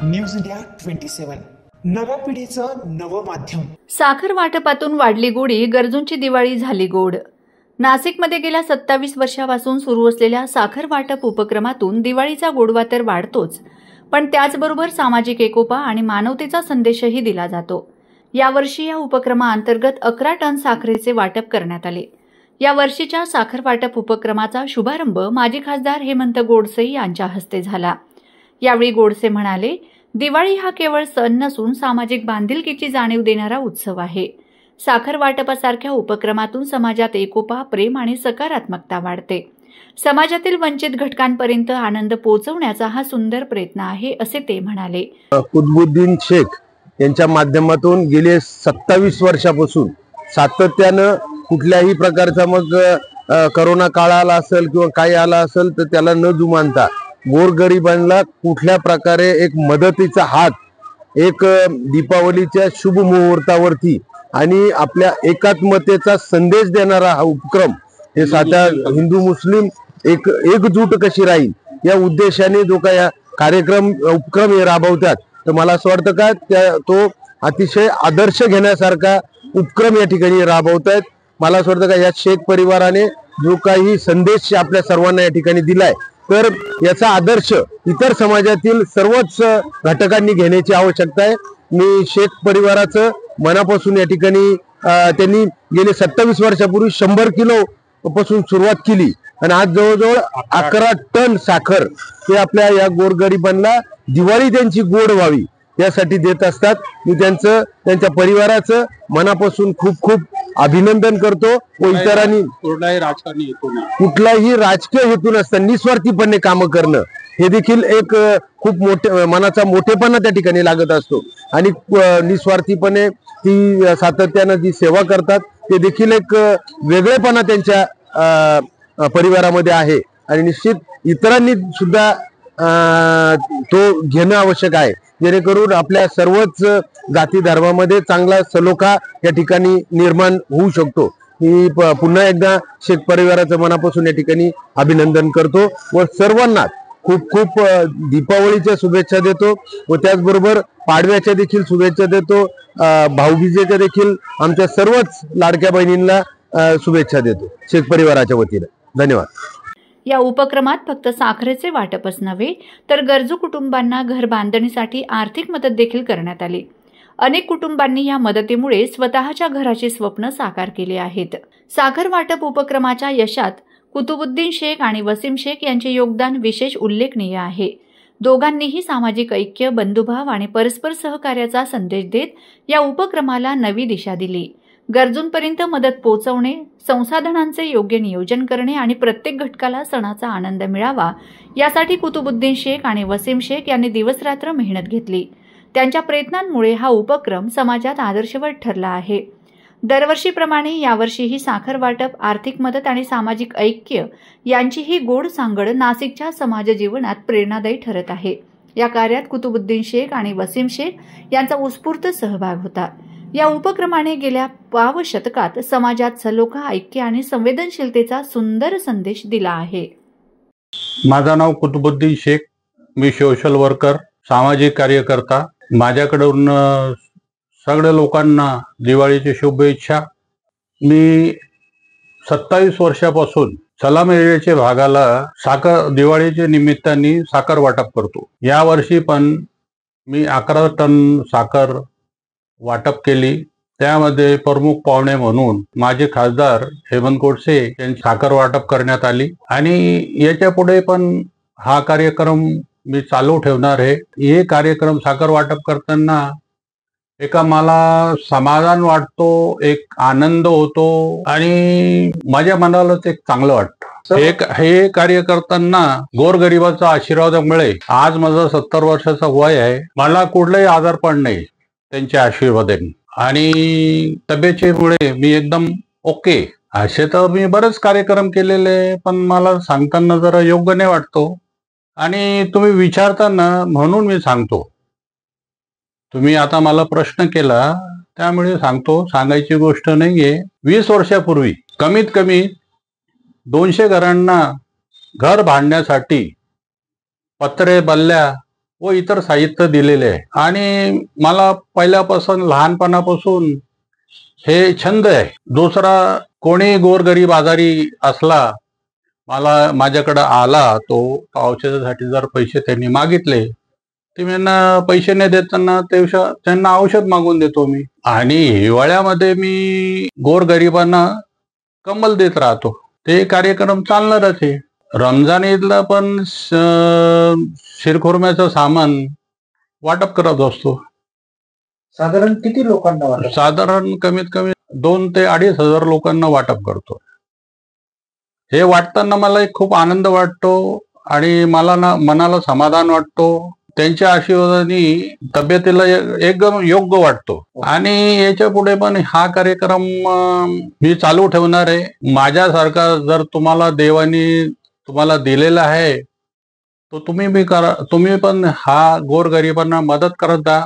News India 27 नव्या पिढीचं नवं माध्यम। साखर वाटपातून वाढली गोडी, गरजूंची दिवाळी झाली गोड। नाशिकमध्ये गेल्या 27 वर्षापासून सुरू असलेल्या साखर वाटप उपक्रमातून दिवाळीचा गोडवा तर वाढतोच, पण त्याचबरोबर सामाजिक एकोपा आणि मानवतेचा संदेशही दिला जातो। यावर्षी या उपक्रमाअंतर्गत 11 टन साखरेचे वाटप करण्यात आले। या वर्षीच्या साखर वाटप उपक्रमाचा शुभारंभ माजी खासदार हेमंत गोडसे यांच्या हस्ते झाला। यावेळी गोडसे म्हणाले, दिवाळी हा केवळ सण नसून सामाजिक बांधिलकीची जाणीव देणारा उत्सव आहे। साखर वाटपासारख्या उपक्रमातून समाजात एकोपा, प्रेम आणि सकारात्मकता वाढते। समाजातील वंचित घटकांपर्यंत आनंद पोहोचवण्याचा हा सुंदर प्रयत्न आहे, असे ते म्हणाले। कुतुबुद्दीन शेख यांच्या माध्यमातून गेले 27 वर्षापासून सातत्यानं कुठल्याही प्रकारचा मग कोरोना काळ आला असेल किंवा काही आला असेल तर त्याला न जुमानता गोरगरिबांना कुठल्या प्रकारे एक मदतीचा हात, एक दीपावलीच्या शुभ मुहूर्तावरती आणि आपल्या एकात्मतेचा संदेश देणारा हा उपक्रम, हे साध्या हिंदू मुस्लिम एकजूट कशी राहील या उद्देशाने जो काही उपक्रम हे राबवतात, तर मला असं वाटतं का तो अतिशय आदर्श घेण्यासारखा उपक्रम या ठिकाणी राबवतात। मला असं वाटतं का या शेख परिवाराने जो काही संदेश आपल्या सर्वांना या ठिकाणी दिलाय, तर याचा आदर्श इतर समाजातील सर्वच घटकांनी घेण्याची आवश्यकता आहे। मी शेख परिवाराचं मनापासून या ठिकाणी त्यांनी गेले 27 वर्षापूर्वी 100 किलो पासून सुरुवात केली आणि आज जवळजवळ 11 टन साखर हे आपल्या या गोरगरिबांना दिवाळी त्यांची गोड व्हावी यासाठी देत असतात। मी त्यांच्या परिवाराचं मनापासून खूप खूप अभिनंदन करतो व इतरांनी कुठलाही राजकीय हेतू नसताना निस्वार्थीपणे काम करणं हे देखील एक खूप मोठे मनाचा मोठेपणा त्या ठिकाणी लागत असतो आणि निस्वार्थीपणे ती सातत्यानं जी सेवा करतात ते देखील एक वेगळेपणा त्यांच्या परिवारामध्ये आहे आणि निश्चित इतरांनी सुद्धा तो घेणं आवश्यक आहे, जेणेकरून आपल्या सर्वच जाती धर्मामध्ये चांगला सलोखा या ठिकाणी निर्माण होऊ शकतो। मी पुन्हा एकदा शेख परिवाराचं मनापासून या ठिकाणी अभिनंदन करतो व सर्वांना खूप खूप दीपावलीच्या शुभेच्छा देतो व त्याचबरोबर पाडव्याच्या देखील शुभेच्छा देतो। भाऊबीजेच्या देखील आमच्या सर्वच लाडक्या बहिणींना शुभेच्छा देतो शेख परिवाराच्या वतीने। धन्यवाद। या उपक्रमात फक्त साखरेचे वाटपच नव्हे तर गरजू कुटुंबांना घर बांधणीसाठी आर्थिक मदत देखील करण्यात आली। अनेक कुटुंबांनी या मदतीमुळे स्वतःच्या घराची स्वप्न साकार केली आहेत। साखर वाटप उपक्रमाच्या यशात कुतुबुद्दीन शेख आणि वसीम शेख यांचे योगदान विशेष उल्लेखनीय आहे। दोघांनीही सामाजिक ऐक्य, बंधुभाव आणि परस्पर सहकार्याचा संदेश देत या उपक्रमाला नवी दिशा दिली। गरजूंपर्यंत मदत पोहोचवणे, संसाधनांचे योग्य नियोजन करणे आणि प्रत्येक घटकाला सणाचा आनंद मिळावा यासाठी कुतुबुद्दीन शेख आणि वसीम शेख यांनी दिवसरात्र मेहनत घेतली। त्यांच्या प्रयत्नांमुळे हा उपक्रम समाजात आदर्शवत ठरला आहे। दरवर्षीप्रमाणे यावर्षीही साखर वाटप, आर्थिक मदत आणि सामाजिक ऐक्य यांची ही गोड सांगड नाशिकच्या समाज जीवनात प्रेरणादायी ठरत आहे। या कार्यात कुतुबुद्दीन शेख आणि वसीम शेख यांचा उत्स्फूर्त सहभाग होता। या उपक्रमाने गेल्या पाव शतकात समाजात सलोखा, ऐक्य आणि संवेदनशीलतेचा सुंदर संदेश दिला आहे। माझं नाव कुतुबुद्दीन शेख, मी सोशल वर्कर, सामाजिक कार्यकर्ता। माझ्याकडून सगळ्या लोकांना दिवाळीची शुभेच्छा। मी 27 वर्षापासून सलाम एरियाच्या भागाला दिवाळीच्या निमित्ताने साखर वाटप करतो। या वर्षी पण मी 11 टन साखर वाटप केली। त्यामध्ये प्रमुख पाहुणे म्हणून माझे खासदार हेमंत गोडसे यांची साखर वाटप करण्यात आली आणि याच्या पुढे पण हा कार्यक्रम मी चालू ठेवणार आहे। हे कार्यक्रम साखर वाटप करताना मला समाधान वाटतो, एक आनंद होतो आणि माझ्या मनाला ते चांगलं वाटतं। हे कार्य करताना गोरगरिबाचा आशीर्वादामुळे आज माझं 70 वर्षाचा वय आहे, मला कुठलाही आजारपण नाही त्यांच्या आशीर्वादाने आणि तब्येतीमुळे मी एकदम ओके। असे तर मी बरेच कार्यक्रम केलेले, पण मला सांगताना जरा योग्य नाही वाटतो आणि तुम्ही विचारताना म्हणून मी सांगतो। तुम्ही आता मला प्रश्न केला त्यामुळे सांगतो, सांगायची गोष्ट नाहीये। 20 वर्षापूर्वी कमीत कमी 200 घरांना घर बांधण्यासाठी पत्रे, बल्ल्या व इतर साहित्य दिलेले आहे. आणि मला पहिल्यापासून लहानपणापासून हे छंद आहे. दुसरा, कोणी गोरगरीब आजारी असला, माझ्याकडे आला, तो औषधासाठी जर पैसे त्यांनी मागितले, ते मी पैसे न देताना त्यांना औषध मागून देतो मी. आणि हिवाळ्यामध्ये मी गोरगरिबांना कंबल देत राहतो. ते कार्यक्रम चालणारच आहे. रमजान ईदला पण शिरखुर्म्याचं सामान वाटप करत असतो. साधारण किती लोकांना वाटप? साधारण कमीत कमी 2,000 ते 2,500 लोकांना वाटप करतो. हे वाटताना मला एक खूप आनंद वाटतो आणि मनाला समाधान वाटतो. त्यांच्या आशीर्वादाने तब्येतीला एकदम योग्य वाटतो. आणि याच्या पुढे पण हा कार्यक्रम मी चालू ठेवणार आहे. माझ्यासारखा जर तुम्हाला दिलेला आहे, तर तुम्ही पण हा गोरगरिबांना मदत करत जा.